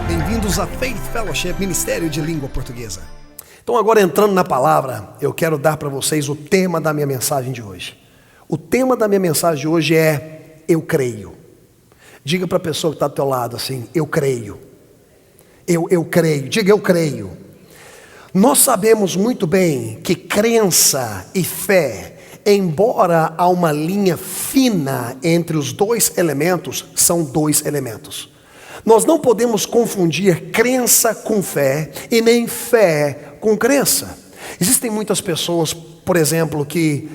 Bem-vindos a Faith Fellowship, Ministério de Língua Portuguesa. Então agora entrando na palavra, eu quero dar para vocês o tema da minha mensagem de hoje. O tema da minha mensagem de hoje é Eu Creio. Diga para a pessoa que está do teu lado assim, eu creio. Eu creio, diga eu creio. Nós sabemos muito bem que crença e fé, embora há uma linha fina entre os dois elementos, são dois elementos. Nós não podemos confundir crença com fé e nem fé com crença. Existem muitas pessoas, por exemplo, que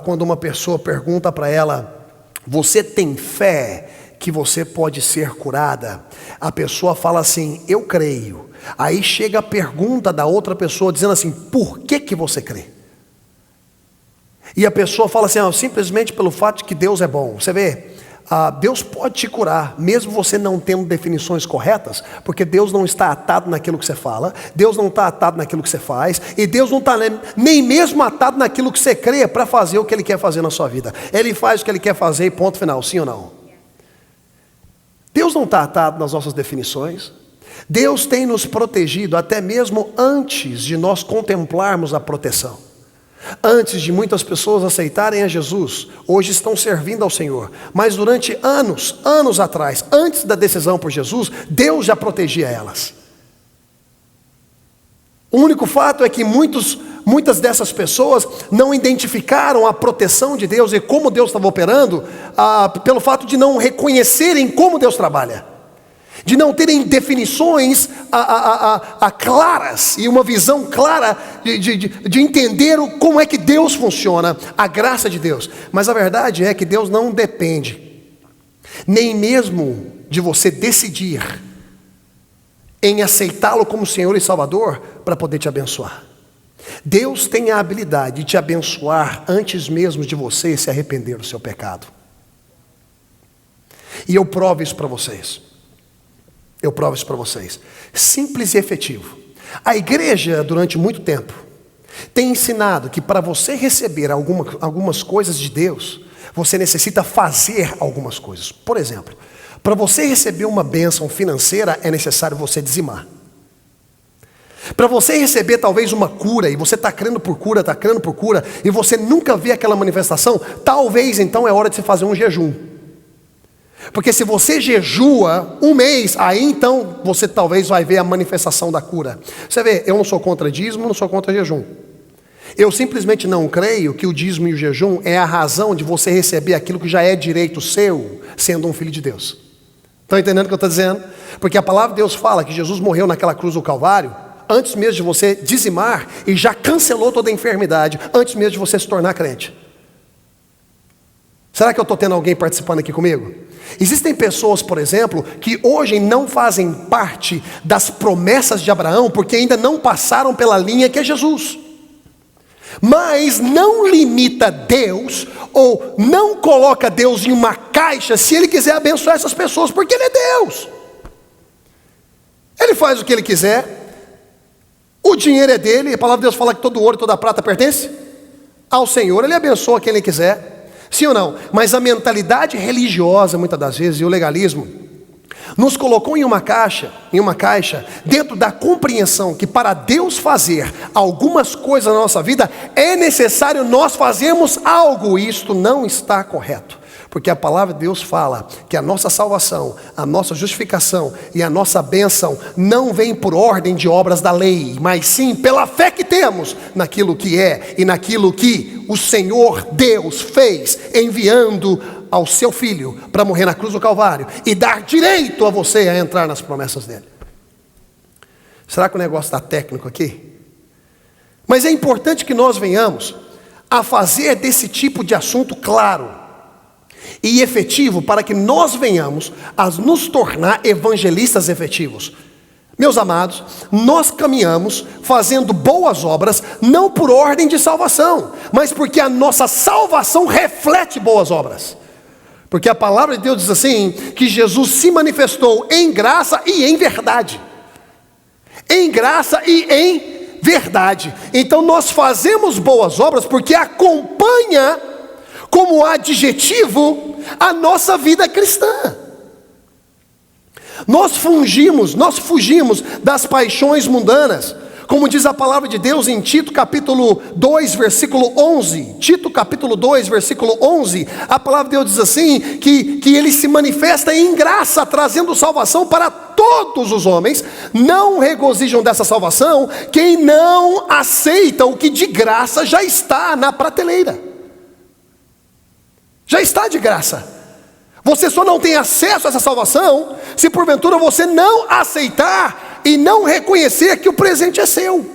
quando uma pessoa pergunta para ela, você tem fé que você pode ser curada? A pessoa fala assim, eu creio. Aí chega a pergunta da outra pessoa dizendo assim, por que você crê? E a pessoa fala assim, simplesmente pelo fato de que Deus é bom. Você vê? Deus pode te curar, mesmo você não tendo definições corretas, porque Deus não está atado naquilo que você fala, Deus não está atado naquilo que você faz, e Deus não está nem mesmo atado naquilo que você crê para fazer o que Ele quer fazer na sua vida. Ele faz o que Ele quer fazer e ponto final, sim ou não? Deus não está atado nas nossas definições. Deus tem nos protegido até mesmo antes de nós contemplarmos a proteção. Antes de muitas pessoas aceitarem a Jesus, hoje estão servindo ao Senhor. Mas durante anos atrás, antes da decisão por Jesus, Deus já protegia elas. O único fato é que muitas dessas pessoas não identificaram a proteção de Deus e como Deus estava operando, pelo fato de não reconhecerem como Deus trabalha. De não terem definições claras e uma visão clara de entender como é que Deus funciona, a graça de Deus. Mas a verdade é que Deus não depende nem mesmo de você decidir em aceitá-lo como Senhor e Salvador para poder te abençoar. Deus tem a habilidade de te abençoar antes mesmo de você se arrepender do seu pecado. E eu provo isso para vocês. Simples e efetivo. A igreja, durante muito tempo, tem ensinado que para você receber algumas coisas de Deus, você necessita fazer algumas coisas. Por exemplo, para você receber uma bênção financeira, é necessário você dizimar. Para você receber talvez uma cura, e você está crendo por cura, e você nunca vê aquela manifestação, talvez então é hora de você fazer um jejum. Porque se você jejua um mês, aí então você talvez vai ver a manifestação da cura. Você vê, eu não sou contra dízimo, não sou contra jejum. Eu simplesmente não creio que o dízimo e o jejum é a razão de você receber aquilo que já é direito seu, sendo um filho de Deus. Estão entendendo o que eu estou dizendo? Porque a palavra de Deus fala que Jesus morreu naquela cruz do Calvário, antes mesmo de você dizimar, e já cancelou toda a enfermidade, antes mesmo de você se tornar crente. Será que eu estou tendo alguém participando aqui comigo? Existem pessoas, por exemplo, que hoje não fazem parte das promessas de Abraão, porque ainda não passaram pela linha que é Jesus. Mas não limita Deus, ou não coloca Deus em uma caixa, se Ele quiser abençoar essas pessoas, porque Ele é Deus. Ele faz o que Ele quiser, o dinheiro é dele, a palavra de Deus fala que todo ouro e toda prata pertence ao Senhor, Ele abençoa quem Ele quiser. Sim ou não? Mas a mentalidade religiosa, muitas das vezes, e o legalismo, nos colocou em uma caixa, dentro da compreensão que para Deus fazer algumas coisas na nossa vida, é necessário nós fazermos algo, e isto não está correto. Porque a palavra de Deus fala que a nossa salvação, a nossa justificação e a nossa bênção não vem por ordem de obras da lei, mas sim pela fé que temos naquilo que é e naquilo que o Senhor Deus fez, enviando ao seu Filho para morrer na cruz do Calvário e dar direito a você a entrar nas promessas dele. Será que o negócio está técnico aqui? Mas é importante que nós venhamos a fazer desse tipo de assunto claro e efetivo, para que nós venhamos a nos tornar evangelistas efetivos. Meus amados, nós caminhamos fazendo boas obras, não por ordem de salvação, mas porque a nossa salvação reflete boas obras. Porque a palavra de Deus diz assim, que Jesus se manifestou em graça e em verdade. Em graça e em verdade. Então nós fazemos boas obras porque acompanha como adjetivo a nossa vida cristã. Nós fugimos das paixões mundanas, como diz a palavra de Deus em Tito capítulo 2, versículo 11. Tito capítulo 2, versículo 11. A palavra de Deus diz assim, que ele se manifesta em graça, trazendo salvação para todos os homens. Não regozijam dessa salvação quem não aceita o que de graça já está na prateleira. Já está de graça. Você só não tem acesso a essa salvação se porventura você não aceitar e não reconhecer que o presente é seu.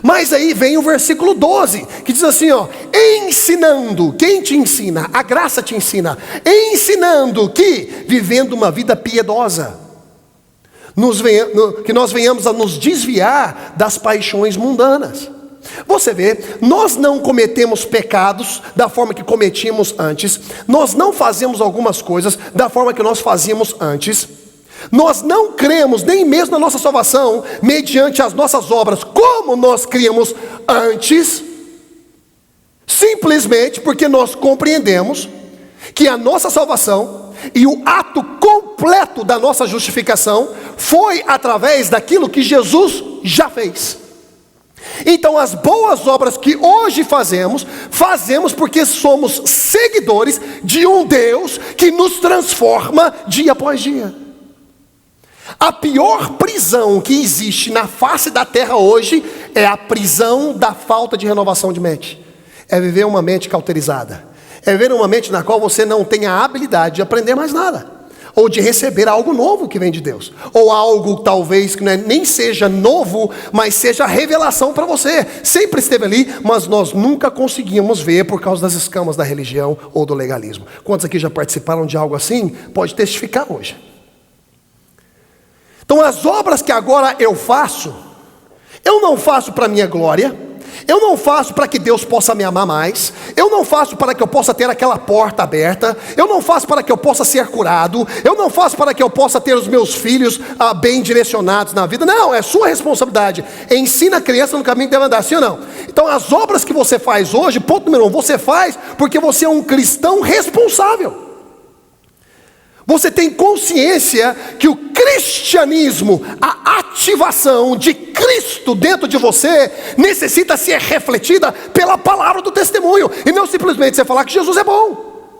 Mas aí vem o versículo 12, que diz assim, ensinando. Quem te ensina? A graça te ensina. Ensinando que, vivendo uma vida piedosa, que nós venhamos a nos desviar das paixões mundanas. Você vê, nós não cometemos pecados da forma que cometíamos antes. Nós não fazemos algumas coisas da forma que nós fazíamos antes. Nós não cremos nem mesmo na nossa salvação mediante as nossas obras como nós criamos antes, simplesmente porque nós compreendemos que a nossa salvação e o ato completo da nossa justificação foi através daquilo que Jesus já fez. Então as boas obras que hoje fazemos porque somos seguidores de um Deus que nos transforma dia após dia. A pior prisão que existe na face da terra hoje é a prisão da falta de renovação de mente. É viver uma mente cauterizada. É viver uma mente na qual você não tem a habilidade de aprender mais nada, ou de receber algo novo que vem de Deus, ou algo talvez que nem seja novo, mas seja revelação para você. Sempre esteve ali, mas nós nunca conseguimos ver por causa das escamas da religião ou do legalismo. Quantos aqui já participaram de algo assim? Pode testificar hoje. Então as obras que agora eu não faço para minha glória, eu não faço para que Deus possa me amar mais, eu não faço para que eu possa ter aquela porta aberta, eu não faço para que eu possa ser curado, eu não faço para que eu possa ter os meus filhos bem direcionados na vida. Não, é sua responsabilidade. Ensina a criança no caminho que deve andar, sim ou não? Então as obras que você faz hoje, ponto número 1, você faz porque você é um cristão responsável. Você tem consciência que o cristianismo, a ativação de Cristo dentro de você, necessita ser refletida pela palavra do testemunho, e não simplesmente você falar que Jesus é bom.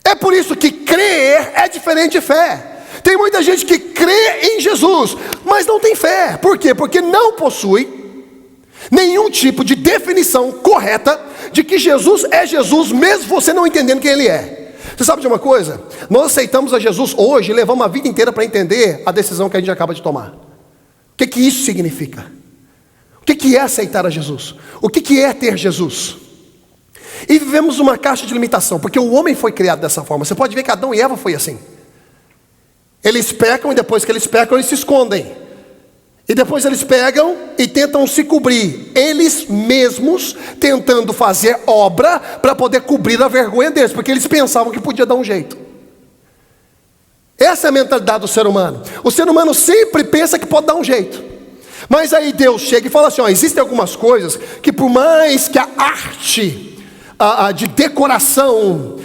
É por isso que crer é diferente de fé. Tem muita gente que crê em Jesus, mas não tem fé. Por quê? Porque não possui nenhum tipo de definição correta de que Jesus é Jesus, mesmo você não entendendo quem Ele é. Você sabe de uma coisa? Nós aceitamos a Jesus hoje e levamos a vida inteira para entender a decisão que a gente acaba de tomar. O que isso significa? O que é aceitar a Jesus? O que é ter Jesus? E vivemos uma caixa de limitação, porque o homem foi criado dessa forma. Você pode ver que Adão e Eva foi assim. Eles pecam e depois que eles pecam, eles se escondem. E depois eles pegam e tentam se cobrir, eles mesmos tentando fazer obra para poder cobrir a vergonha deles, porque eles pensavam que podia dar um jeito. Essa é a mentalidade do ser humano. O ser humano sempre pensa que pode dar um jeito. Mas aí Deus chega e fala assim, existem algumas coisas que por mais que a arte de decoração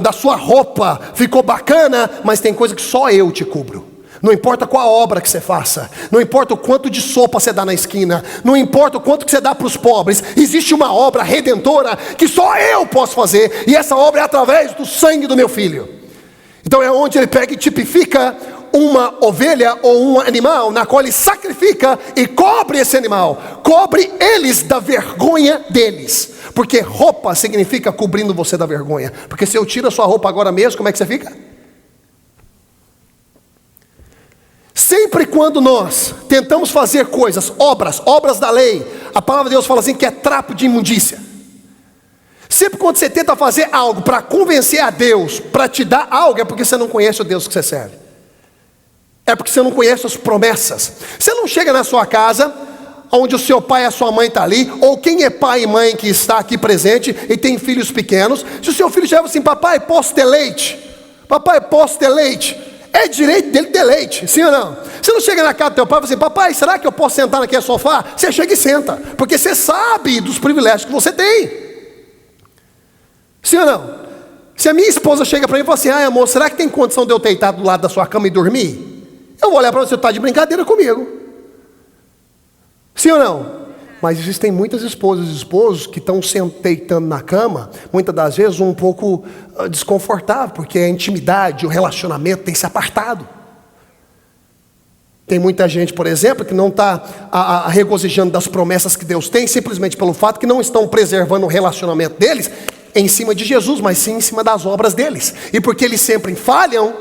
da sua roupa ficou bacana, mas tem coisa que só eu te cubro. Não importa qual a obra que você faça, não importa o quanto de sopa você dá na esquina, não importa o quanto que você dá para os pobres, existe uma obra redentora que só eu posso fazer, e essa obra é através do sangue do meu filho. Então é onde ele pega e tipifica uma ovelha ou um animal, na qual ele sacrifica e cobre esse animal, cobre eles da vergonha deles, porque roupa significa cobrindo você da vergonha, porque se eu tiro a sua roupa agora mesmo, como é que você fica? Sempre quando nós tentamos fazer coisas, obras da lei, a palavra de Deus fala assim que é trapo de imundícia. Sempre quando você tenta fazer algo para convencer a Deus, para te dar algo, é porque você não conhece o Deus que você serve. É porque você não conhece as promessas. Você não chega na sua casa, onde o seu pai e a sua mãe estão ali, ou quem é pai e mãe que está aqui presente e tem filhos pequenos. Se o seu filho chega assim, papai, posso ter leite? Papai, posso ter leite? É direito dele ter leite, sim ou não? Você não chega na casa do teu pai e fala assim: papai, será que eu posso sentar naquele sofá? Você chega e senta, porque você sabe dos privilégios que você tem. Sim ou não? Se a minha esposa chega para mim e fala assim: ai amor, será que tem condição de eu deitar do lado da sua cama e dormir? Eu vou olhar para você: está de brincadeira comigo. Sim ou não? Mas existem muitas esposas e esposos que estão deitando na cama, muitas das vezes um pouco desconfortável, porque a intimidade, o relacionamento tem se apartado. Tem muita gente, por exemplo, que não está regozijando das promessas que Deus tem, simplesmente pelo fato que não estão preservando o relacionamento deles em cima de Jesus, mas sim em cima das obras deles. E porque eles sempre falham,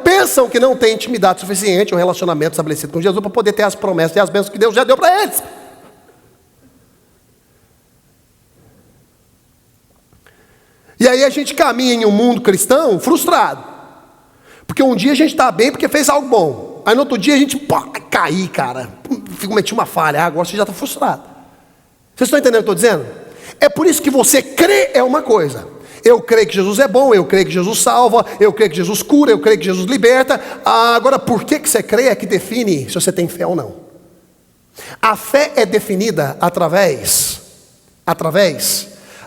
pensam que não tem intimidade suficiente, um relacionamento estabelecido com Jesus para poder ter as promessas e as bênçãos que Deus já deu para eles. E aí a gente caminha em um mundo cristão frustrado. Porque um dia a gente está bem porque fez algo bom. Aí no outro dia a gente cair, cara. Cometi uma falha, agora você já está frustrado. Vocês estão entendendo o que eu estou dizendo? É por isso que você crê é uma coisa. Eu creio que Jesus é bom, eu creio que Jesus salva, eu creio que Jesus cura, eu creio que Jesus liberta. Agora, por que você crê é que define se você tem fé ou não. A fé é definida através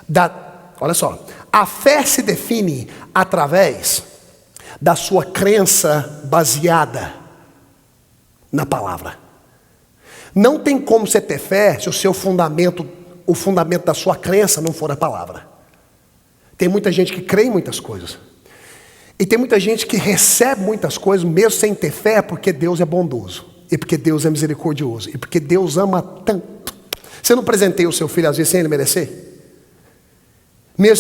da... Olha só. A fé se define através da sua crença baseada na palavra. Não tem como você ter fé se o seu fundamento, o fundamento da sua crença não for a palavra. Tem muita gente que crê em muitas coisas. E tem muita gente que recebe muitas coisas mesmo sem ter fé, porque Deus é bondoso. E porque Deus é misericordioso. E porque Deus ama tanto. Você não presenteia o seu filho às vezes sem ele merecer? Mesmo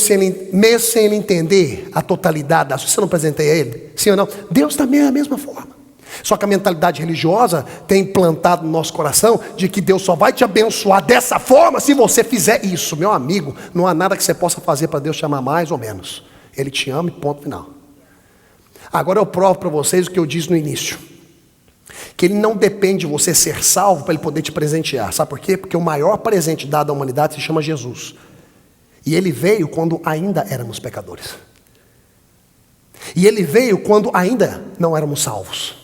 sem ele entender a totalidade da sua, você não presenteia ele? Sim ou não? Deus também é da mesma forma. Só que a mentalidade religiosa tem implantado no nosso coração de que Deus só vai te abençoar dessa forma se você fizer isso. Meu amigo, não há nada que você possa fazer para Deus te amar mais ou menos. Ele te ama e ponto final. Agora eu provo para vocês o que eu disse no início. Que ele não depende de você ser salvo para ele poder te presentear. Sabe por quê? Porque o maior presente dado à humanidade se chama Jesus. E ele veio quando ainda éramos pecadores. E ele veio quando ainda não éramos salvos.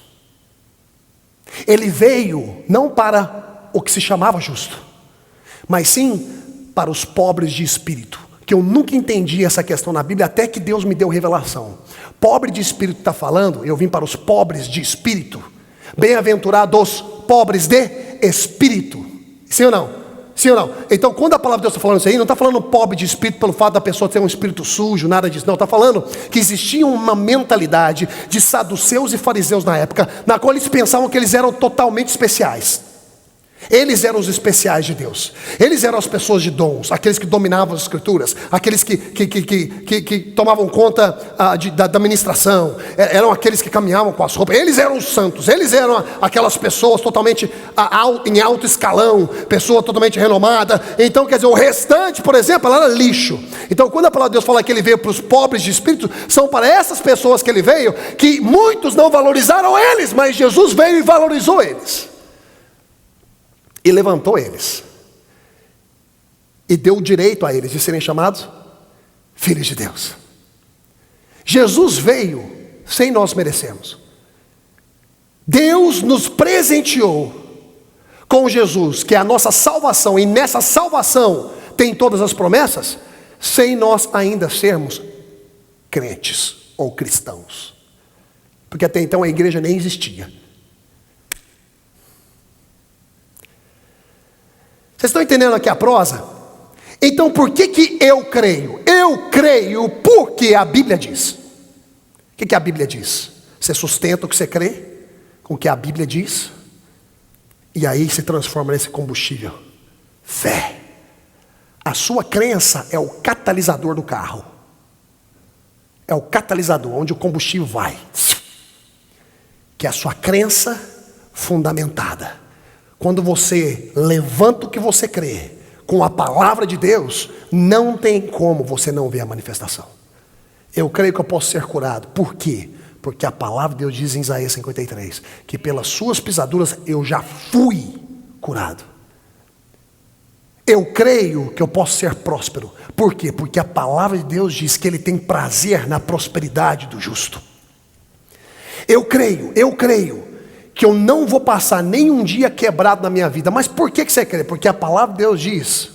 Ele veio não para o que se chamava justo, mas sim para os pobres de espírito. Que eu nunca entendi essa questão na Bíblia, até que Deus me deu revelação. Pobre de espírito está falando, eu vim para os pobres de espírito. Bem-aventurados pobres de espírito. Sim ou não? Sim ou não? Então, quando a palavra de Deus está falando isso aí, não está falando pobre de espírito pelo fato da pessoa ter um espírito sujo, nada disso. Não, está falando que existia uma mentalidade de saduceus e fariseus na época, na qual eles pensavam que eles eram totalmente especiais. Eles eram os especiais de Deus. Eles eram as pessoas de dons, aqueles que dominavam as escrituras, aqueles que tomavam conta da administração, eram aqueles que caminhavam com as roupas. Eles eram os santos, eles eram aquelas pessoas totalmente em alto escalão, pessoa totalmente renomada. Então, quer dizer, o restante, por exemplo, ela era lixo. Então, quando a palavra de Deus fala que ele veio para os pobres de espírito, são para essas pessoas que ele veio, que muitos não valorizaram eles, mas Jesus veio e valorizou eles. E levantou eles. E deu o direito a eles de serem chamados filhos de Deus. Jesus veio sem nós merecermos. Deus nos presenteou com Jesus, que é a nossa salvação. E nessa salvação tem todas as promessas, sem nós ainda sermos crentes ou cristãos. Porque até então a igreja nem existia. Vocês estão entendendo aqui a prosa? Então por que eu creio? Eu creio porque a Bíblia diz. O que a Bíblia diz? Você sustenta o que você crê com o que a Bíblia diz, e aí se transforma nesse combustível. Fé. A sua crença é o catalisador do carro. É o catalisador, onde o combustível vai. Que é a sua crença fundamentada. Quando você levanta o que você crê com a palavra de Deus, não tem como você não ver a manifestação. Eu creio que eu posso ser curado. Por quê? Porque a palavra de Deus diz em Isaías 53, que pelas suas pisaduras eu já fui curado. Eu creio que eu posso ser próspero. Por quê? Porque a palavra de Deus diz que Ele tem prazer na prosperidade do justo. Eu creio que eu não vou passar nenhum dia quebrado na minha vida. Mas por que você crê? Porque a palavra de Deus diz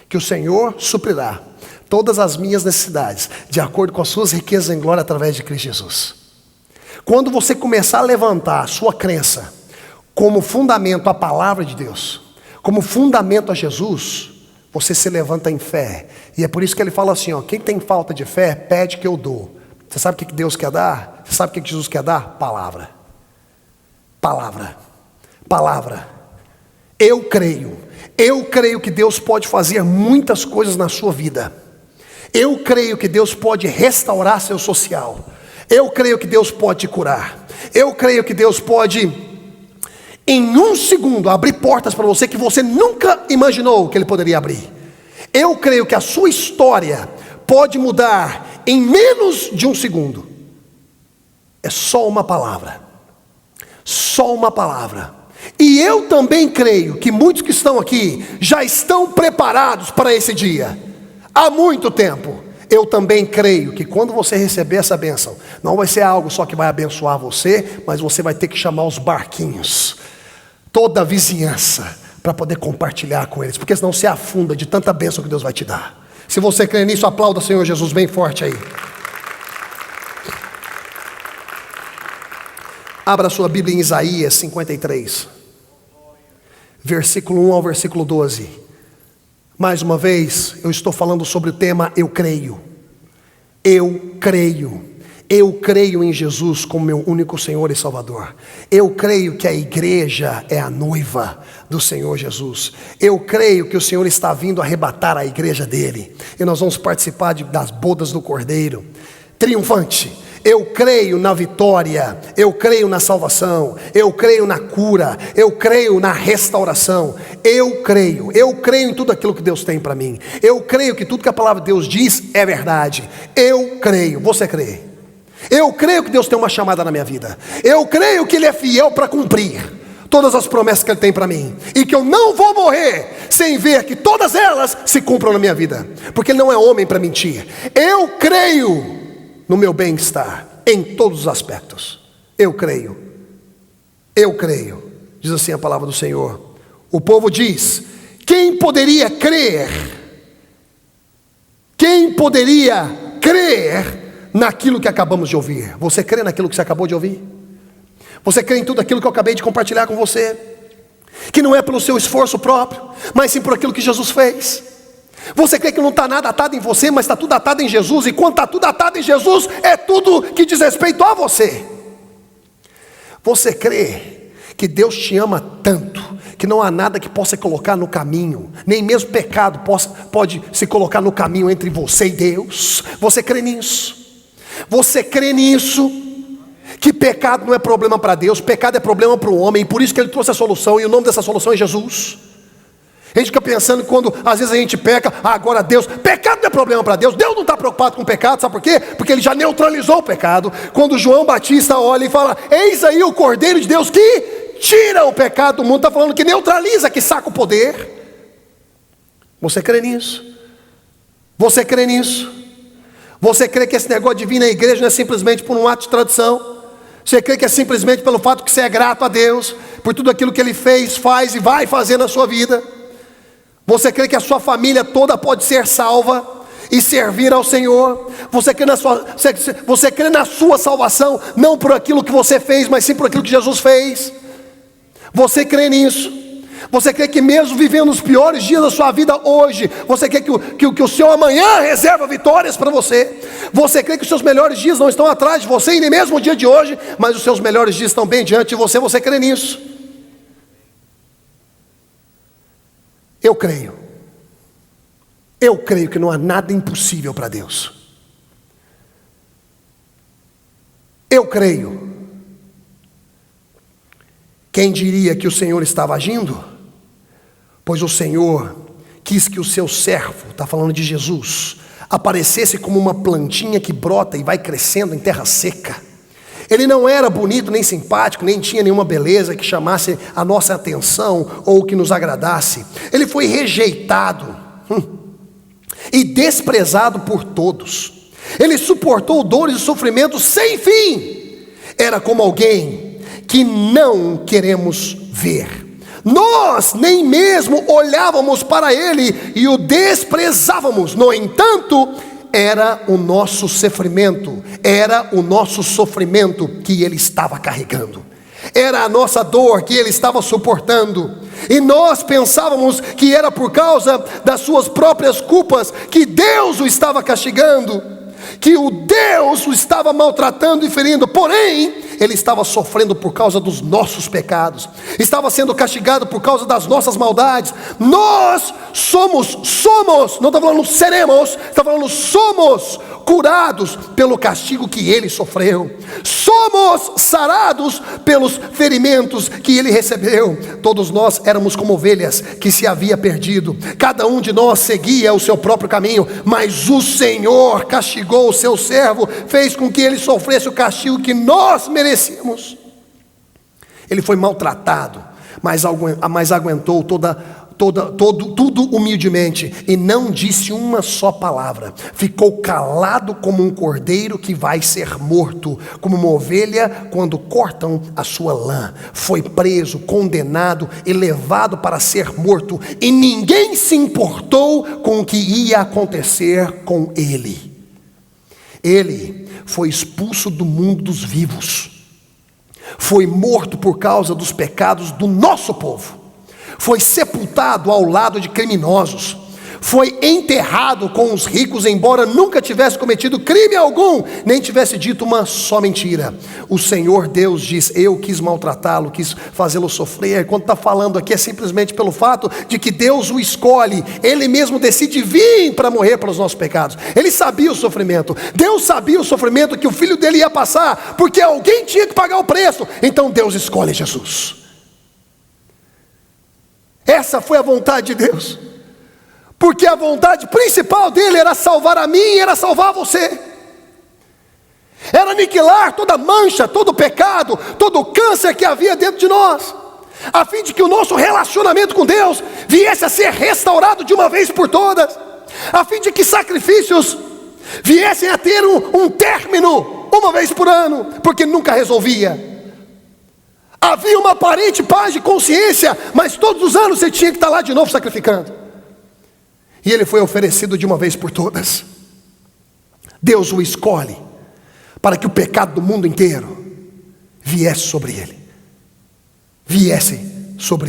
que o Senhor suprirá todas as minhas necessidades, de acordo com as suas riquezas em glória através de Cristo Jesus. Quando você começar a levantar a sua crença como fundamento a palavra de Deus, como fundamento a Jesus, você se levanta em fé. E é por isso que ele fala assim, quem tem falta de fé, pede que eu dou. Você sabe o que Deus quer dar? Você sabe o que Jesus quer dar? Palavra. Eu creio que Deus pode fazer muitas coisas na sua vida. Eu creio que Deus pode restaurar seu social. Eu creio que Deus pode te curar. Eu creio que Deus pode, em um segundo, abrir portas para você que você nunca imaginou que Ele poderia abrir. Eu creio que a sua história pode mudar em menos de um segundo. É só uma palavra. Só uma palavra. E eu também creio que muitos que estão aqui já estão preparados para esse dia. Há muito tempo. Eu também creio que quando você receber essa bênção, não vai ser algo só que vai abençoar você, mas você vai ter que chamar os barquinhos, toda a vizinhança, para poder compartilhar com eles, porque senão você afunda de tanta bênção que Deus vai te dar. Se você crê nisso, aplauda o Senhor Jesus bem forte aí. Abra sua Bíblia em Isaías 53, versículo 1 ao versículo 12. Mais uma vez, eu estou falando sobre o tema eu creio. Eu creio em Jesus como meu único Senhor e Salvador. Eu creio que a igreja é a noiva do Senhor Jesus. Eu creio que o Senhor está vindo arrebatar a igreja dele. E nós vamos participar das bodas do Cordeiro, triunfante. Eu creio na vitória, eu creio na salvação, eu creio na cura, eu creio na restauração. Eu creio em tudo aquilo que Deus tem para mim. Eu creio que tudo que a palavra de Deus diz é verdade. Eu creio, você crê? Eu creio que Deus tem uma chamada na minha vida. Eu creio que Ele é fiel para cumprir todas as promessas que Ele tem para mim, e que eu não vou morrer sem ver que todas elas se cumpram na minha vida, porque Ele não é homem para mentir. Eu creio no meu bem-estar, em todos os aspectos. Eu creio, diz assim a palavra do Senhor. O povo diz, quem poderia crer naquilo que acabamos de ouvir? Você crê naquilo que você acabou de ouvir? Você crê em tudo aquilo que eu acabei de compartilhar com você? Que não é pelo seu esforço próprio, mas sim por aquilo que Jesus fez. Você crê que não está nada atado em você, mas está tudo atado em Jesus? E quando está tudo atado em Jesus, é tudo que diz respeito a você. Você crê que Deus te ama tanto, que não há nada que possa colocar no caminho, nem mesmo pecado pode se colocar no caminho entre você e Deus? Você crê nisso? Você crê nisso? Que pecado não é problema para Deus, pecado é problema para o homem, e por isso que Ele trouxe a solução, e o nome dessa solução é Jesus. A gente fica pensando que quando às vezes a gente peca, agora Deus, pecado não é problema para Deus. Deus não está preocupado com o pecado, sabe por quê? Porque Ele já neutralizou o pecado. Quando João Batista olha e fala, eis aí o Cordeiro de Deus que tira o pecado do mundo, está falando que neutraliza, que saca o poder. Você crê nisso? Você crê nisso? Você crê que esse negócio de vir na igreja não é simplesmente por um ato de tradição? Você crê que é simplesmente pelo fato que você é grato a Deus por tudo aquilo que Ele fez, faz e vai fazer na sua vida? Você crê que a sua família toda pode ser salva e servir ao Senhor? Você crê na sua salvação, não por aquilo que você fez, mas sim por aquilo que Jesus fez? Você crê nisso? Você crê que mesmo vivendo os piores dias da sua vida hoje, você crê que o seu amanhã reserva vitórias para você? Você crê que os seus melhores dias não estão atrás de você, e nem mesmo o dia de hoje, mas os seus melhores dias estão bem diante de você? Você crê nisso? Eu creio que não há nada impossível para Deus. Eu creio. Quem diria que o Senhor estava agindo? Pois o Senhor quis que o seu servo, está falando de Jesus, aparecesse como uma plantinha que brota e vai crescendo em terra seca. Ele não era bonito, nem simpático, nem tinha nenhuma beleza que chamasse a nossa atenção ou que nos agradasse. Ele foi rejeitado e desprezado por todos. Ele suportou dores e sofrimentos sem fim. era como alguém que não queremos ver. Nós nem mesmo olhávamos para ele e o desprezávamos. No entanto, era o nosso sofrimento, era o nosso sofrimento que ele estava carregando, era a nossa dor que ele estava suportando, e nós pensávamos que era por causa das suas próprias culpas que Deus o estava castigando, que o Deus o estava maltratando e ferindo. Porém, ele estava sofrendo por causa dos nossos pecados, estava sendo castigado por causa das nossas maldades. Nós somos, não está falando seremos, está falando somos curados pelo castigo que ele sofreu, somos sarados pelos ferimentos que ele recebeu. Todos nós éramos como ovelhas que se havia perdido, cada um de nós seguia o seu próprio caminho, mas o Senhor castigou o seu servo, fez com que ele sofresse o castigo que nós merecíamos. Ele foi maltratado, mas aguentou tudo humildemente, e não disse uma só palavra. Ficou calado como um cordeiro que vai ser morto, como uma ovelha quando cortam a sua lã. Foi preso, condenado e levado para ser morto, e ninguém se importou com o que ia acontecer com ele. Ele foi expulso do mundo dos vivos, foi morto por causa dos pecados do nosso povo, foi sepultado ao lado de criminosos, foi enterrado com os ricos, embora nunca tivesse cometido crime algum, nem tivesse dito uma só mentira. O Senhor Deus diz: eu quis maltratá-lo, quis fazê-lo sofrer. Quando está falando aqui é simplesmente pelo fato de que Deus o escolhe, ele mesmo decide vir para morrer pelos nossos pecados. Ele sabia o sofrimento, Deus sabia o sofrimento que o filho dele ia passar, porque alguém tinha que pagar o preço. Então Deus escolhe Jesus. Essa foi a vontade de Deus, porque a vontade principal dele era salvar a mim e era salvar você, era aniquilar toda mancha, todo pecado, todo câncer que havia dentro de nós, a fim de que o nosso relacionamento com Deus viesse a ser restaurado de uma vez por todas, a fim de que sacrifícios viessem a ter um término uma vez por ano, porque nunca resolvia. Havia uma aparente paz de consciência, mas todos os anos você tinha que estar lá de novo sacrificando. E ele foi oferecido de uma vez por todas. Deus o escolhe para que o pecado do mundo inteiro viesse sobre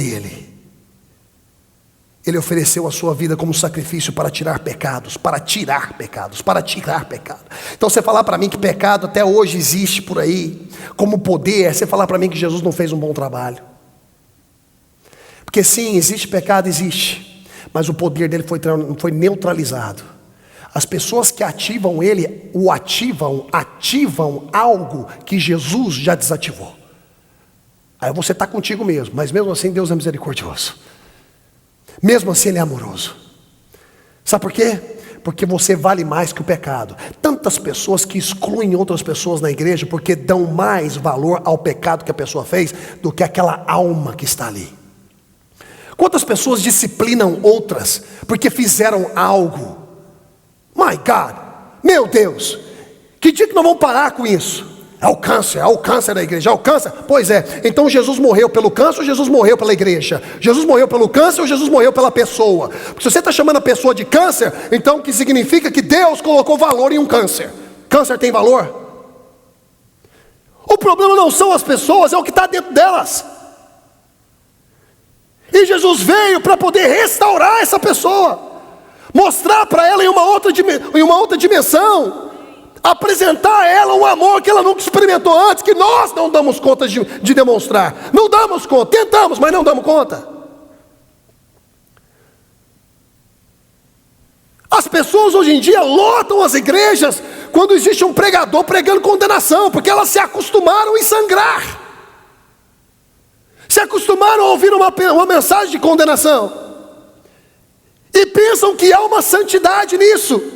ele. Ele ofereceu a sua vida como sacrifício para tirar pecados. Então você falar para mim que pecado até hoje existe por aí, como poder, você falar para mim que Jesus não fez um bom trabalho. Porque sim, existe pecado, existe, mas o poder dele foi neutralizado. As pessoas que ativam ele, ativam algo que Jesus já desativou. Aí você está contigo mesmo, mas mesmo assim Deus é misericordioso. Mesmo assim ele é amoroso. Sabe por quê? Porque você vale mais que o pecado. Tantas pessoas que excluem outras pessoas na igreja porque dão mais valor ao pecado que a pessoa fez do que aquela alma que está ali. Quantas pessoas disciplinam outras porque fizeram algo? My God, meu Deus, que dia que nós vamos parar com isso? É o câncer da igreja, é o câncer. Pois é, então Jesus morreu pelo câncer ou Jesus morreu pela igreja? Jesus morreu pelo câncer ou Jesus morreu pela pessoa? Porque se você está chamando a pessoa de câncer, então que significa que Deus colocou valor em um câncer. Câncer tem valor? O problema não são as pessoas, é o que está dentro delas. E Jesus veio para poder restaurar essa pessoa, mostrar para ela em uma outra dimensão, apresentar a ela um amor que ela nunca experimentou antes, que nós não damos conta de demonstrar. Não damos conta, tentamos, mas não damos conta. As pessoas hoje em dia lotam as igrejas quando existe um pregador pregando condenação, porque elas se acostumaram em sangrar, se acostumaram a ouvir uma mensagem de condenação, e pensam que há uma santidade nisso.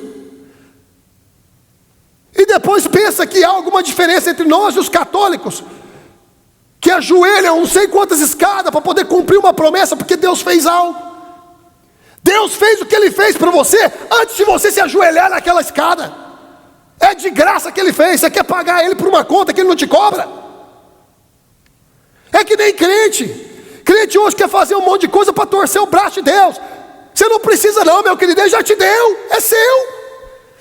E depois pensa que há alguma diferença entre nós e os católicos, que ajoelham não sei quantas escadas para poder cumprir uma promessa, porque Deus fez algo. Deus fez o que Ele fez para você antes de você se ajoelhar naquela escada. É de graça que Ele fez. Você quer pagar Ele por uma conta que Ele não te cobra? É que nem crente. Crente hoje quer fazer um monte de coisa para torcer o braço de Deus. Você não precisa não, meu querido, Ele já te deu, é seu.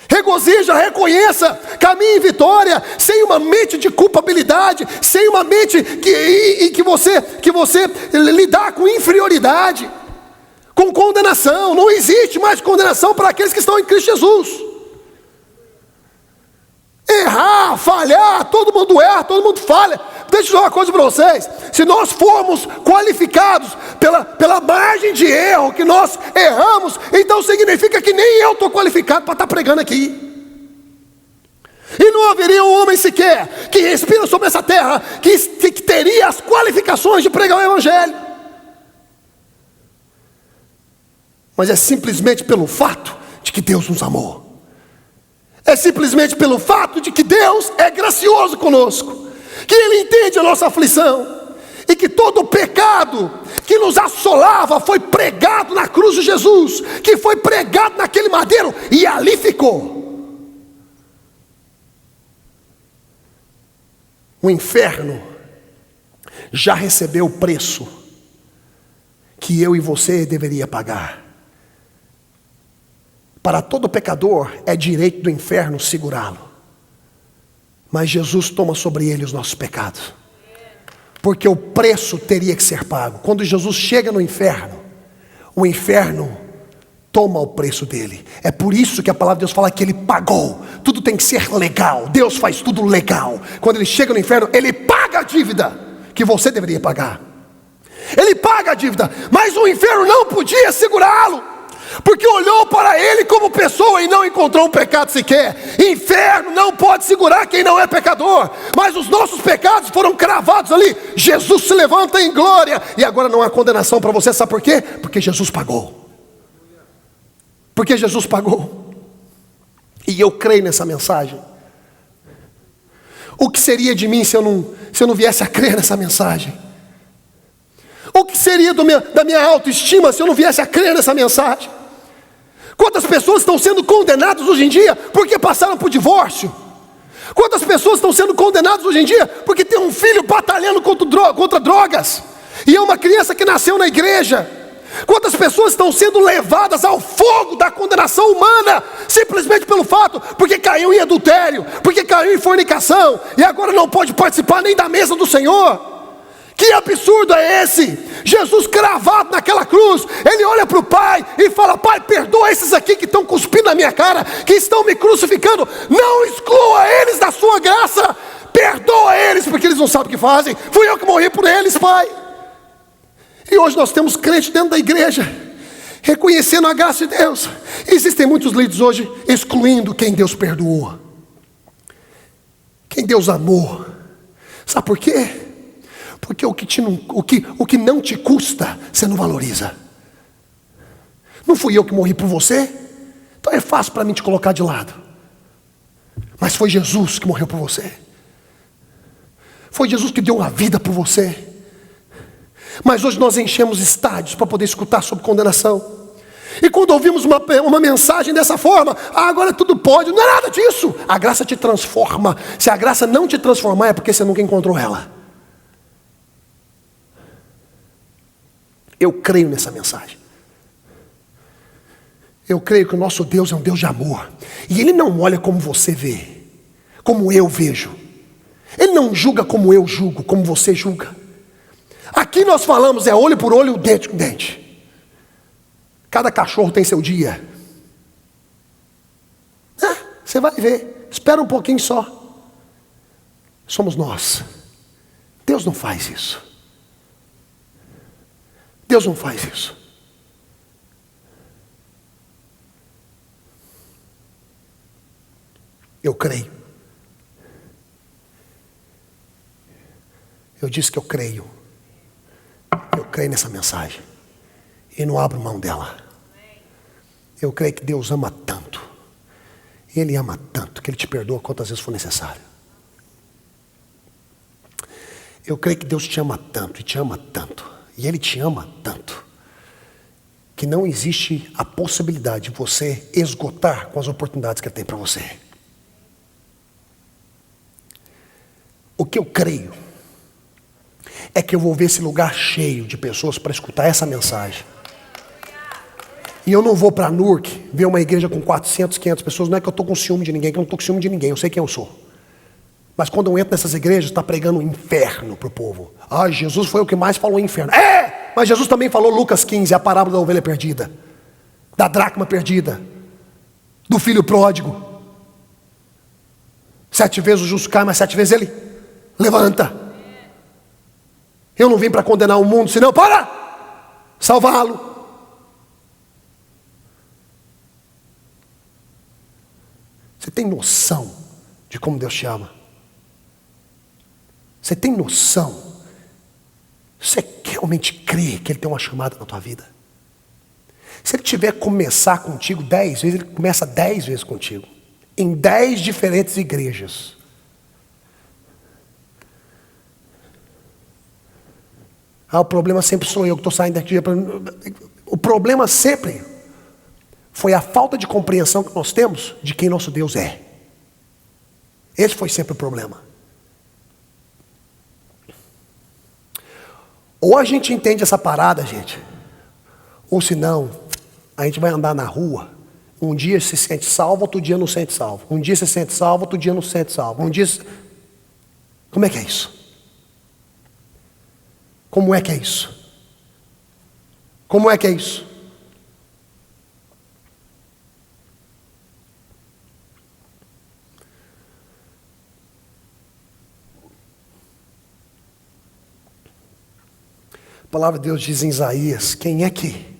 Regozija, reconheça, caminhe em vitória, sem uma mente de culpabilidade, sem uma mente que você lidar com inferioridade, com condenação. Não existe mais condenação para aqueles que estão em Cristo Jesus. Errar, falhar, todo mundo erra, todo mundo falha. Deixa eu dizer uma coisa para vocês: se nós formos qualificados pela margem de erro que nós erramos, então significa que nem eu estou qualificado para estar pregando aqui. E não haveria um homem sequer que respira sobre essa terra que teria as qualificações de pregar o Evangelho. Mas é simplesmente pelo fato de que Deus nos amou. É simplesmente pelo fato de que Deus é gracioso conosco, que Ele entende a nossa aflição, e que todo o pecado que nos assolava foi pregado na cruz de Jesus, que foi pregado naquele madeiro, e ali ficou. O inferno já recebeu o preço que eu e você deveria pagar. Para todo pecador é direito do inferno segurá-lo, mas Jesus toma sobre ele os nossos pecados, porque o preço teria que ser pago. Quando Jesus chega no inferno, o inferno toma o preço dele. É por isso que a palavra de Deus fala que Ele pagou. Tudo tem que ser legal, Deus faz tudo legal. Quando Ele chega no inferno, Ele paga a dívida que você deveria pagar. Ele paga a dívida, mas o inferno não podia segurá-lo, porque olhou para ele como pessoa e não encontrou um pecado sequer. Inferno não pode segurar quem não é pecador, mas os nossos pecados foram cravados ali. Jesus se levanta em glória, e agora não há condenação para você. Sabe por quê? Porque Jesus pagou. Porque Jesus pagou. E eu creio nessa mensagem. O que seria de mim se eu não viesse a crer nessa mensagem? O que seria da minha autoestima se eu não viesse a crer nessa mensagem? Quantas pessoas estão sendo condenadas hoje em dia porque passaram por divórcio? Quantas pessoas estão sendo condenadas hoje em dia porque tem um filho batalhando contra drogas, e é uma criança que nasceu na igreja? Quantas pessoas estão sendo levadas ao fogo da condenação humana, simplesmente pelo fato, porque caiu em adultério, porque caiu em fornicação, e agora não pode participar nem da mesa do Senhor? Que absurdo é esse? Jesus cravado naquela cruz, Ele olha para o Pai e fala: Pai, perdoa esses aqui que estão cuspindo na minha cara, que estão me crucificando, não exclua eles da sua graça, perdoa eles, porque eles não sabem o que fazem. Fui eu que morri por eles, Pai. E hoje nós temos crentes dentro da igreja, reconhecendo a graça de Deus. Existem muitos líderes hoje excluindo quem Deus perdoou, quem Deus amou. Sabe por quê? Porque o que não te custa, você não valoriza. Não fui eu que morri por você, então é fácil para mim te colocar de lado. Mas foi Jesus que morreu por você. Foi Jesus que deu a vida por você. Mas hoje nós enchemos estádios para poder escutar sobre condenação. E quando ouvimos uma mensagem dessa forma, agora tudo pode. Não é nada disso. A graça te transforma. Se a graça não te transformar, é porque você nunca encontrou ela. Eu creio nessa mensagem. Eu creio que o nosso Deus é um Deus de amor. E Ele não olha como você vê, como eu vejo. Ele não julga como eu julgo, como você julga. Aqui nós falamos é olho por olho, dente com dente. Cada cachorro tem seu dia. Você vai ver. Espera um pouquinho só. Somos nós. Deus não faz isso. Deus não faz isso. Eu creio. Eu disse que eu creio. Eu creio nessa mensagem. E não abro mão dela. Eu creio que Deus ama tanto. Ele ama tanto que Ele te perdoa quantas vezes for necessário. Eu creio que Deus te ama tanto e te ama tanto. E Ele te ama tanto que não existe a possibilidade de você esgotar com as oportunidades que Ele tem para você. O que eu creio é que eu vou ver esse lugar cheio de pessoas para escutar essa mensagem. E eu não vou para Newark ver uma igreja com 400, 500 pessoas. Não é que eu estou com ciúme de ninguém, que eu não estou com ciúme de ninguém, eu sei quem eu sou. Mas quando eu entro nessas igrejas, está pregando o inferno para o povo. Ah, Jesus foi o que mais falou inferno. Mas Jesus também falou Lucas 15, a parábola da ovelha perdida, da dracma perdida, do filho pródigo. 7 vezes o justo cai, mas 7 vezes ele levanta. Eu não vim para condenar o mundo, senão para salvá-lo. Você tem noção de como Deus te ama? Você tem noção? Você realmente crê que Ele tem uma chamada na tua vida? Se Ele tiver que começar contigo 10 vezes, Ele começa 10 vezes contigo. Em 10 diferentes igrejas. O problema sempre sou eu que estou saindo daqui. O problema sempre foi a falta de compreensão que nós temos de quem nosso Deus é. Esse foi sempre o problema. Ou a gente entende essa parada, gente, ou senão, a gente vai andar na rua, um dia se sente salvo, outro dia não se sente salvo. Um dia se sente salvo, outro dia não se sente salvo. Como é que é isso? Como é que é isso? Como é que é isso? A palavra de Deus diz em Isaías: quem é que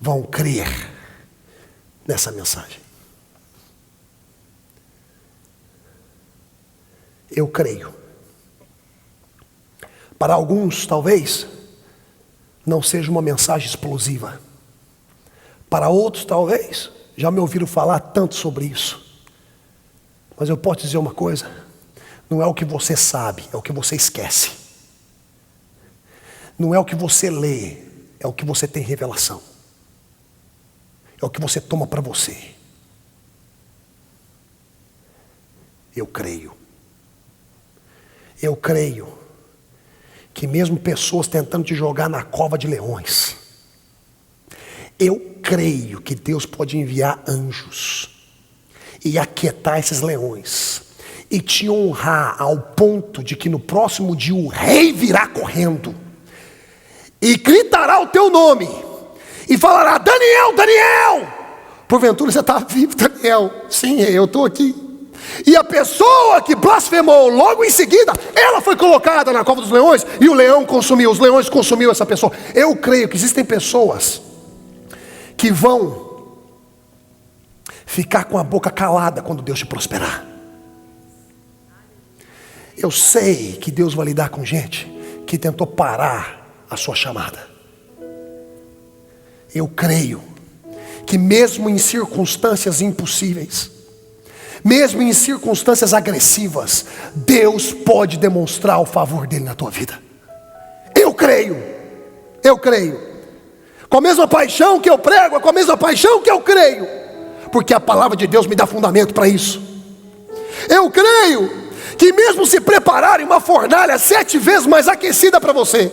vão crer nessa mensagem? Eu creio. Para alguns, talvez, não seja uma mensagem explosiva. Para outros, talvez, já me ouviram falar tanto sobre isso. Mas eu posso dizer uma coisa: não é o que você sabe, é o que você esquece. Não é o que você lê, é o que você tem revelação. É o que você toma para você. Eu creio. Eu creio que mesmo pessoas tentando te jogar na cova de leões, eu creio que Deus pode enviar anjos e aquietar esses leões e te honrar ao ponto de que no próximo dia o rei virá correndo e gritará o teu nome e falará: Daniel, Daniel! Porventura você está vivo, Daniel? Sim, eu estou aqui. E a pessoa que blasfemou logo em seguida, ela foi colocada na cova dos leões e o leão consumiu, os leões consumiu essa pessoa. Eu creio que existem pessoas que vão ficar com a boca calada quando Deus te prosperar. Eu sei que Deus vai lidar com gente que tentou parar a sua chamada. Eu creio que mesmo em circunstâncias impossíveis, mesmo em circunstâncias agressivas, Deus pode demonstrar o favor dele na tua vida. Eu creio. Eu creio. Com a mesma paixão que eu prego, é com a mesma paixão que eu creio, porque a palavra de Deus me dá fundamento para isso. Eu creio que mesmo se prepararem uma fornalha 7 vezes mais aquecida para você,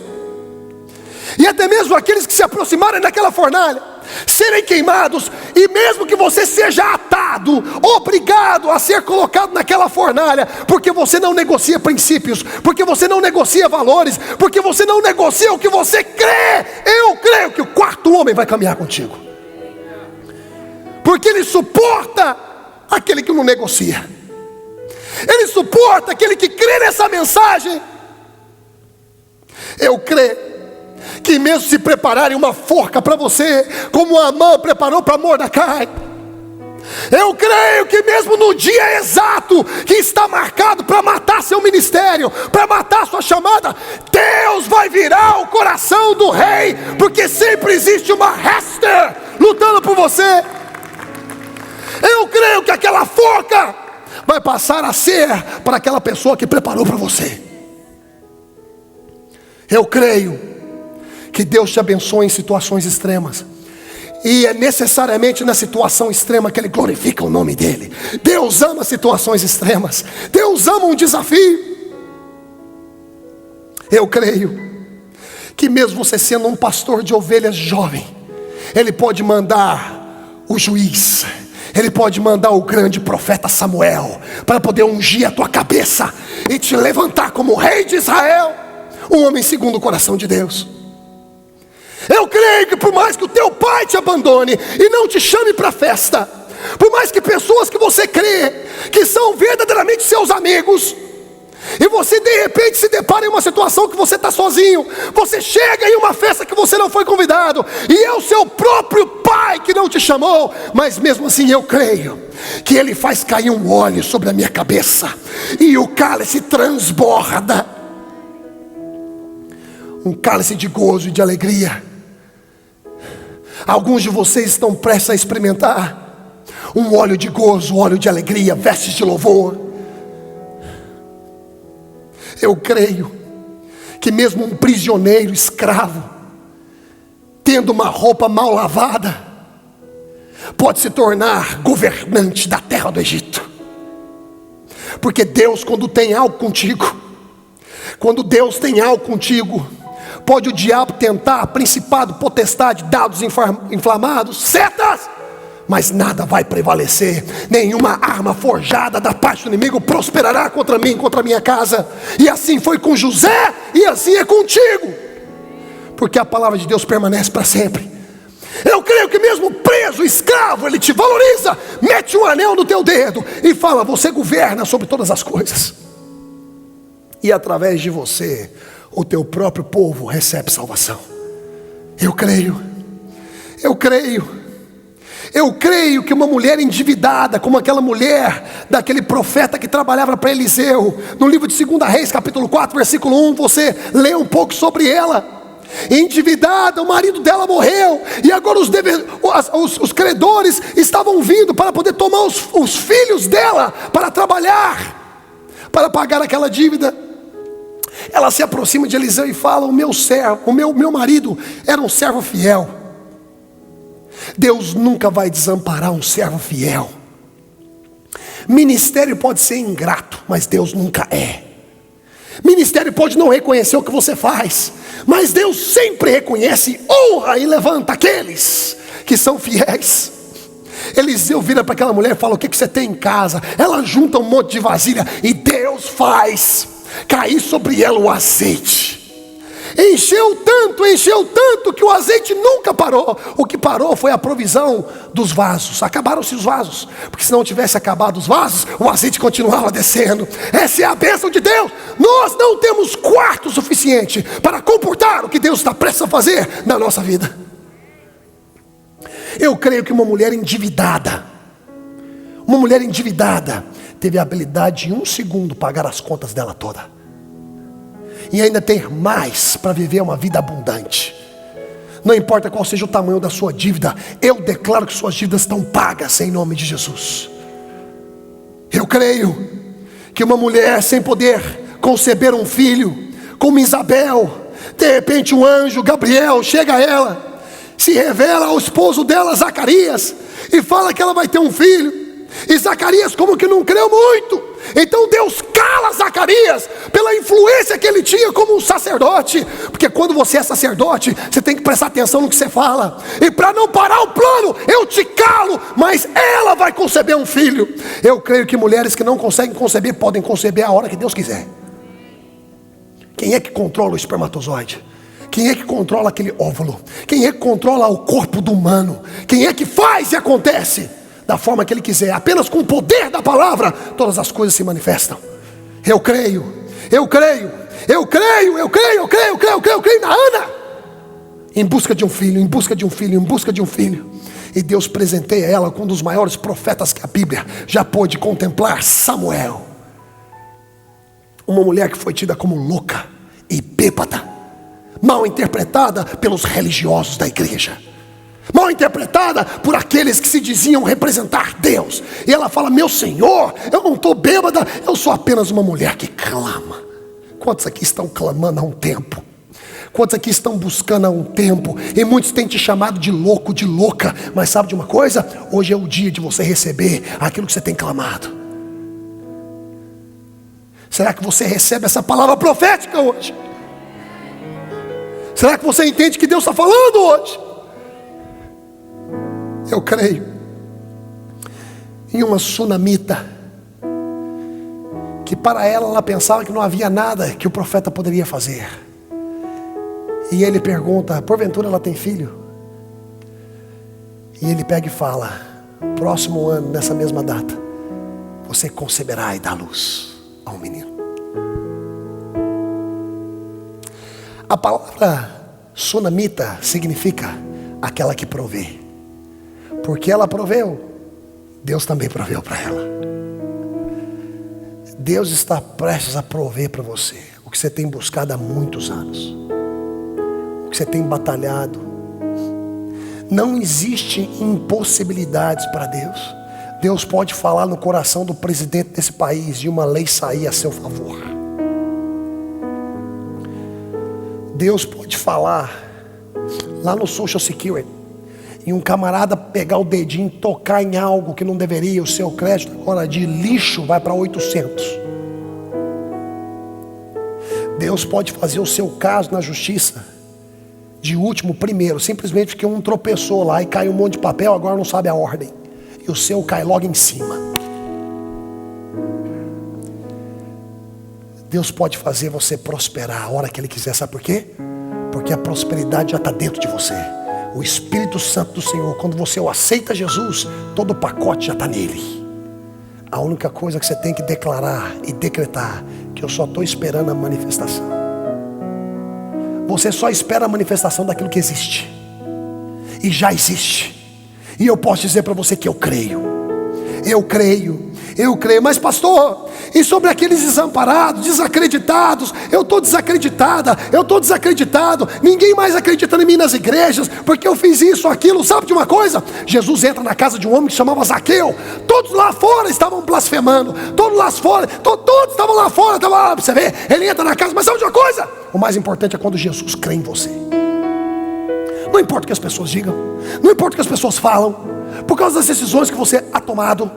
e até mesmo aqueles que se aproximarem daquela fornalha serem queimados, e mesmo que você seja atado, obrigado a ser colocado naquela fornalha, porque você não negocia princípios, porque você não negocia valores, porque você não negocia o que você crê, eu creio que o quarto homem vai caminhar contigo, porque ele suporta aquele que não negocia, ele suporta aquele que crê nessa mensagem. Eu creio que mesmo se prepararem uma forca para você, como Amã preparou para Mordecai, eu creio que mesmo no dia exato que está marcado para matar seu ministério, para matar sua chamada, Deus vai virar o coração do rei, porque sempre existe uma Esther lutando por você. Eu creio que aquela forca vai passar a ser para aquela pessoa que preparou para você. Eu creio que Deus te abençoe em situações extremas, e é necessariamente na situação extrema que Ele glorifica o nome dEle. Deus ama situações extremas, Deus ama um desafio. Eu creio que mesmo você sendo um pastor de ovelhas jovem, Ele pode mandar o juiz, Ele pode mandar o grande profeta Samuel, para poder ungir a tua cabeça e te levantar como rei de Israel, um homem segundo o coração de Deus. Eu creio que por mais que o teu pai te abandone e não te chame para a festa, por mais que pessoas que você crê que são verdadeiramente seus amigos, e você de repente se depara em uma situação que você está sozinho, você chega em uma festa que você não foi convidado, e é o seu próprio pai que não te chamou, mas mesmo assim eu creio que Ele faz cair um óleo sobre a minha cabeça, e o cálice transborda, um cálice de gozo e de alegria. Alguns de vocês estão prestes a experimentar um óleo de gozo, óleo de alegria, vestes de louvor. Eu creio que mesmo um prisioneiro escravo, tendo uma roupa mal lavada, pode se tornar governante da terra do Egito. Porque Deus, quando tem algo contigo, pode o diabo tentar, principado, potestade, dados inflamados, setas, mas nada vai prevalecer. Nenhuma arma forjada da parte do inimigo prosperará contra mim, contra a minha casa. E assim foi com José, e assim é contigo, porque a palavra de Deus permanece para sempre. Eu creio que mesmo preso, escravo, Ele te valoriza, mete um anel no teu dedo e fala: você governa sobre todas as coisas, e através de você o teu próprio povo recebe salvação. Eu creio que uma mulher endividada, como aquela mulher daquele profeta que trabalhava para Eliseu, no livro de 2 Reis, capítulo 4, versículo 1, você lê um pouco sobre ela. Endividada, o marido dela morreu, e agora os credores estavam vindo para poder tomar os filhos dela para trabalhar, para pagar aquela dívida. Ela se aproxima de Eliseu e fala: o meu servo, o meu marido era um servo fiel. Deus nunca vai desamparar um servo fiel. Ministério pode ser ingrato, mas Deus nunca é. Ministério pode não reconhecer o que você faz, mas Deus sempre reconhece, honra e levanta aqueles que são fiéis. Eliseu vira para aquela mulher e fala: o que você tem em casa? Ela junta um monte de vasilha, e Deus faz cair sobre ela o azeite. Encheu tanto que o azeite nunca parou. O que parou foi a provisão dos vasos. Acabaram-se os vasos, porque se não tivesse acabado os vasos, o azeite continuava descendo. Essa é a bênção de Deus. Nós não temos quarto suficiente para comportar o que Deus está prestes a fazer na nossa vida. Eu creio que uma mulher endividada teve a habilidade de em 1 segundo pagar as contas dela toda, e ainda ter mais para viver uma vida abundante. Não importa qual seja o tamanho da sua dívida, eu declaro que suas dívidas estão pagas em nome de Jesus. Eu creio que uma mulher sem poder conceber um filho, como Isabel, de repente um anjo, Gabriel, chega a ela, se revela ao esposo dela, Zacarias, e fala que ela vai ter um filho. E Zacarias como que não creu muito. Então Deus cala Zacarias pela influência que ele tinha como um sacerdote. Porque quando você é sacerdote, você tem que prestar atenção no que você fala. E para não parar o plano, eu te calo, mas ela vai conceber um filho. Eu creio que mulheres que não conseguem conceber podem conceber a hora que Deus quiser. Quem é que controla o espermatozoide? Quem é que controla aquele óvulo? Quem é que controla o corpo do humano? Quem é que faz e acontece da forma que Ele quiser? Apenas com o poder da palavra todas as coisas se manifestam. Eu creio na Ana, em busca de um filho. E Deus presenteia ela com um dos maiores profetas que a Bíblia já pôde contemplar, Samuel. Uma mulher que foi tida como louca e bêbada, mal interpretada pelos religiosos da igreja, mal interpretada por aqueles que se diziam representar Deus. E ela fala: meu Senhor, eu não estou bêbada, eu sou apenas uma mulher que clama. Quantos aqui estão clamando há um tempo? Quantos aqui estão buscando há um tempo? E muitos têm te chamado de louco, de louca. Mas sabe de uma coisa? Hoje é o dia de você receber aquilo que você tem clamado. Será que você recebe essa palavra profética hoje? Será que você entende o que Deus está falando hoje? Eu creio em uma sunamita, que para ela pensava que não havia nada que o profeta poderia fazer. E ele pergunta: porventura ela tem filho? E ele pega e fala: próximo ano, nessa mesma data, você conceberá e dá luz a um menino. A palavra sunamita significa aquela que provê. Porque ela proveu, Deus também proveu para ela. Deus está prestes a prover para você o que você tem buscado há muitos anos, o que você tem batalhado. Não existe impossibilidades para Deus. Deus pode falar no coração do presidente desse país e uma lei sair a seu favor. Deus pode falar lá no Social Security e um camarada pegar o dedinho e tocar em algo que não deveria, o seu crédito agora de lixo vai para 800. Deus pode fazer o seu caso na justiça de último primeiro, simplesmente porque um tropeçou lá e caiu um monte de papel, agora não sabe a ordem, e o seu cai logo em cima. Deus pode fazer você prosperar a hora que Ele quiser. Sabe por quê? Porque a prosperidade já está dentro de você. O Espírito Santo do Senhor, quando você o aceita Jesus, todo o pacote já está nele. A única coisa que você tem que declarar e decretar, que eu só estou esperando a manifestação. Você só espera a manifestação daquilo que existe, e já existe. E eu posso dizer para você que eu creio. Eu creio. Mas pastor, e sobre aqueles desamparados, desacreditados? Eu estou desacreditada, eu estou desacreditado. Ninguém mais acredita em mim nas igrejas, porque eu fiz isso, aquilo. Sabe de uma coisa? Jesus entra na casa de um homem que se chamava Zaqueu. Todos lá fora estavam blasfemando. Todos estavam lá fora. Estavam lá, você vê, ele entra na casa. Mas sabe de uma coisa? O mais importante é quando Jesus crê em você. Não importa o que as pessoas digam, não importa o que as pessoas falam, por causa das decisões que você ha tomado.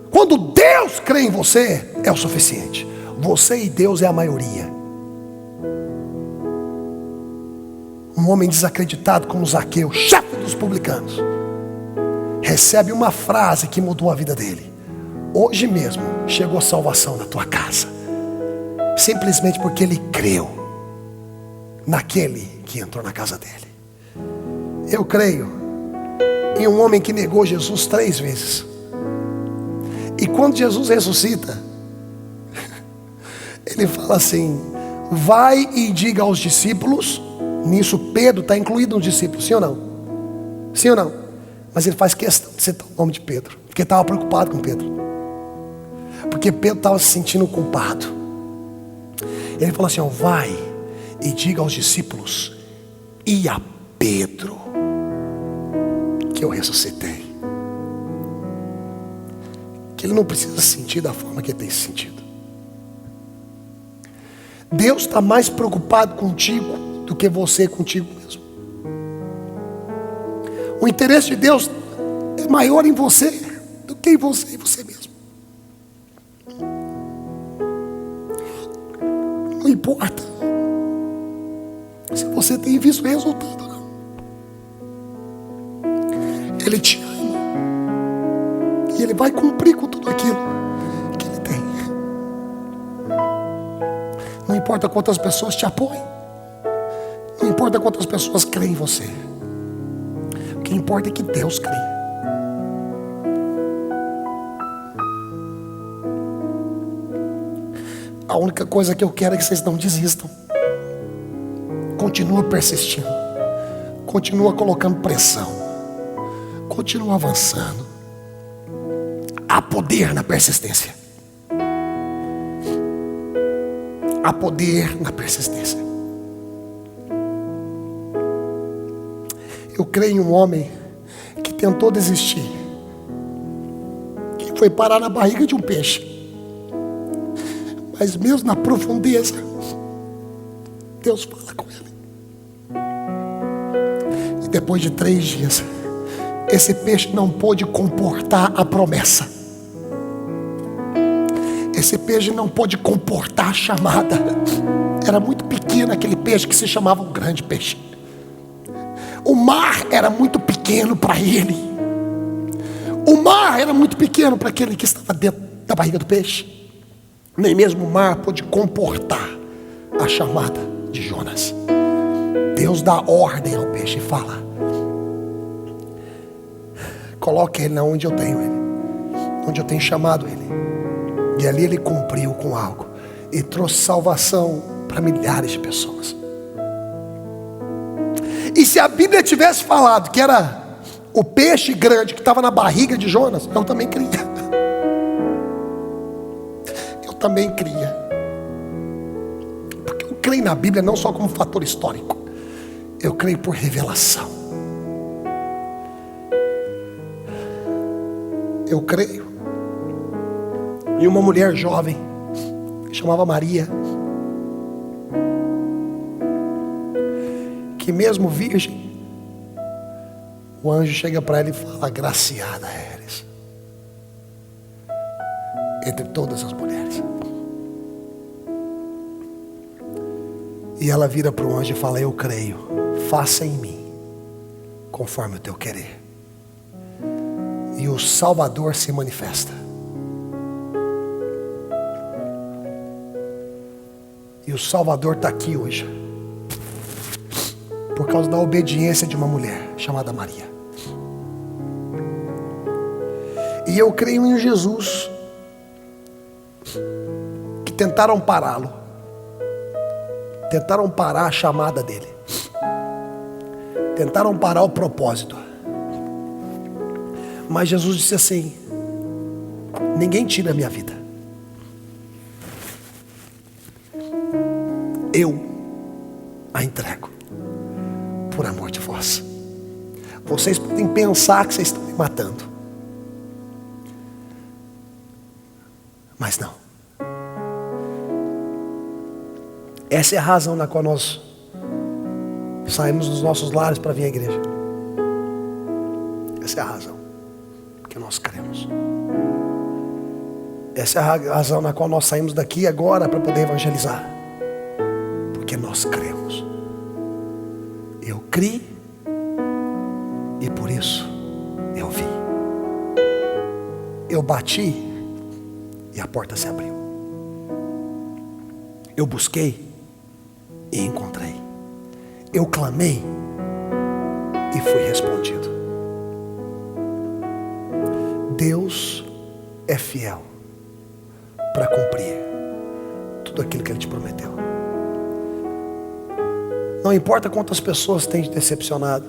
Quando Deus crê em você, é o suficiente. Você e Deus é a maioria. Um homem desacreditado como Zaqueu, chefe dos publicanos, recebe uma frase que mudou a vida dele. Hoje mesmo chegou a salvação na tua casa, simplesmente porque ele creu naquele que entrou na casa dele. Eu creio em um homem que negou Jesus 3 vezes. E quando Jesus ressuscita, ele fala assim: vai e diga aos discípulos. Nisso Pedro está incluído nos discípulos, sim ou não? Sim ou não? Mas ele faz questão de citar o nome de Pedro, porque estava preocupado com Pedro, porque Pedro estava se sentindo culpado. Ele falou assim: ó, vai e diga aos discípulos e a Pedro que eu ressuscitei, que ele não precisa sentir da forma que ele tem sentido. Deus está mais preocupado contigo do que você contigo mesmo. O interesse de Deus é maior em você do que em você e você mesmo. Não importa se você tem visto resultado ou não. Ele te ama e Ele vai cumprir com tudo aquilo que Ele tem. Não importa quantas pessoas te apoiem, não importa quantas pessoas creem em você, o que importa é que Deus crê. A única coisa que eu quero é que vocês não desistam. Continua persistindo, continua colocando pressão, continua avançando. Há poder na persistência. Há poder na persistência. Eu creio em um homem que tentou desistir, que foi parar na barriga de um peixe, mas mesmo na profundeza, Deus fala com ele. E depois de 3 dias, esse peixe não pôde comportar a promessa. Esse peixe não pôde comportar a chamada. Era muito pequeno. pequeno aquele peixe que se chamava o grande peixe. O mar era muito pequeno para ele. O mar era muito pequeno para aquele que estava dentro da barriga do peixe. Nem mesmo o mar pôde comportar a chamada de Jonas. Deus dá ordem ao peixe e fala: coloque ele onde eu tenho ele, onde eu tenho chamado ele. E ali ele cumpriu com algo e trouxe salvação para milhares de pessoas. E se a Bíblia tivesse falado que era o peixe grande que estava na barriga de Jonas, eu também cria. Eu também cria. Porque eu creio na Bíblia não só como fator histórico, eu creio por revelação. Eu creio em uma mulher jovem que chamava Maria, que mesmo virgem, o anjo chega para ela e fala: agraciada eres entre todas as mulheres. E ela vira para o anjo e fala: eu creio, faça em mim conforme o teu querer. E o Salvador se manifesta. E o Salvador está aqui hoje por causa da obediência de uma mulher chamada Maria. E eu creio em Jesus, que tentaram pará-lo, tentaram parar a chamada dele, tentaram parar o propósito. Mas Jesus disse assim: ninguém tira a minha vida, eu a entrego por amor de vós. Vocês podem pensar que vocês estão me matando, mas não. Essa é a razão na qual nós saímos dos nossos lares para vir à igreja. Essa é a razão, porque nós cremos. Essa é a razão na qual nós saímos daqui agora para poder evangelizar, porque nós cremos. Eu criei e por isso eu vi. Eu bati e a porta se abriu. Eu busquei e encontrei. Eu clamei e fui respondido. Deus é fiel para cumprir tudo aquilo que Ele te prometeu. Não importa quantas pessoas têm te decepcionado,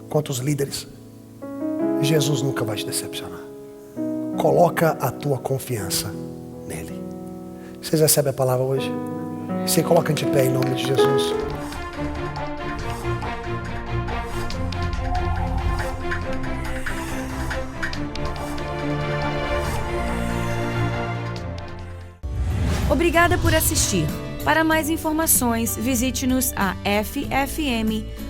quantos líderes, Jesus nunca vai te decepcionar. Coloca a tua confiança nele. Vocês recebem a palavra hoje? Você coloca de pé em nome de Jesus. Obrigada por assistir. Para mais informações, visite-nos a ffmwoc.org.